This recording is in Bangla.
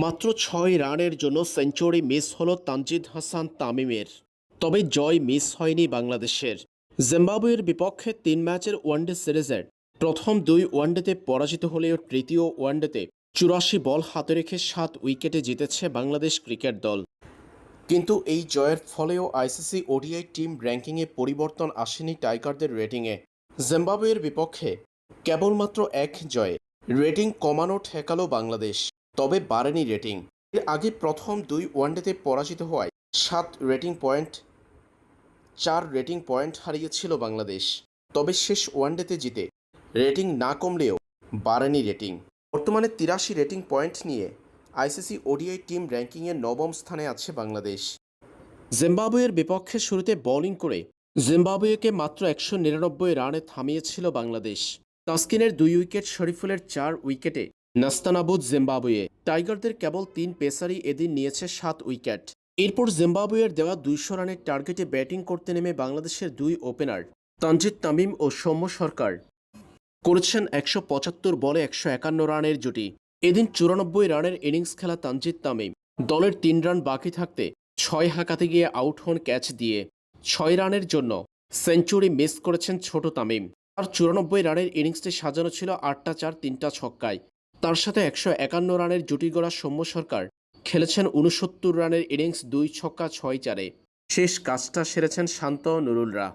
মাত্র ৬ রানের জন্য সেঞ্চুরি মিস হলো তানজিদ হাসান তামিমের। তবে জয় মিস হয়নি বাংলাদেশের। জিম্বাবুয়ের বিপক্ষে ৩ ম্যাচের ওয়ানডে সিরিজের প্রথম ২ ওয়ানডেতে পরাজিত হলেও তৃতীয় ওয়ানডেতে ৮৪ বল হাতে রেখে ৭ উইকেটে জিতেছে বাংলাদেশ ক্রিকেট দল। কিন্তু এই জয়ের ফলেও আইসিসি ওডিআই টিম র্যাঙ্কিংয়ে পরিবর্তন আসেনি টাইগারদের রেটিংয়ে। জিম্বাবুয়ের বিপক্ষে কেবলমাত্র ১ জয়ে রেটিং কমানো ঠেকালো বাংলাদেশ, তবে বাড়েনি রেটিং। এর আগে প্রথম ২ ওয়ানডেতে পরাজিত হওয়ায় ৪ রেটিং পয়েন্ট হারিয়েছিল বাংলাদেশ। তবে শেষ ওয়ানডেতে জিতে রেটিং না কমলেও বাড়েনি রেটিং। বর্তমানে ৮৩ রেটিং পয়েন্ট নিয়ে আইসিসি ওডিআই টিম র্যাঙ্কিংয়ে নবম স্থানে আছে বাংলাদেশ। জিম্বাবুয়ের বিপক্ষে শুরুতে বোলিং করে জিম্বাবুয়েকে মাত্র ১৯৯ রানে থামিয়েছিল বাংলাদেশ। তাসকিনের ২ উইকেট, শরীফুলের ৪ উইকেটে নাস্তানাবুদ জিম্বাবুয়ে। টাইগারদের কেবল ৩ পেসারই এদিন নিয়েছে ৭ উইকেট। এরপর জিম্বাবুয়ের দেওয়া ২০০ রানের টার্গেটে ব্যাটিং করতে নেমে বাংলাদেশের ২ ওপেনার তানজিদ তামিম ও সৌম্য সরকার করেছেন ১৭৫ বলে ১৫১ রানের জুটি। এদিন ৯৪ রানের ইনিংস খেলা তানজিদ তামিম দলের ৩ রান বাকি থাকতে ৬ হাঁকাতে গিয়ে আউট হন ক্যাচ দিয়ে। ৬ রানের জন্য সেঞ্চুরি মিস করেছেন ছোট তামিম। তার ৯৪ রানের ইনিংসটি সাজানো ছিল ৮টা ৪, ৩টা ছক্কায়। তার সাথে ১৫১ রানের জুটি গড়া সৌম্য সরকার খেলেছেন ৬৯ রানের ইনিংস ২ ছক্কা ৬ চারে। শেষ কাজটা সেরেছেন শান্ত নুরুলরা।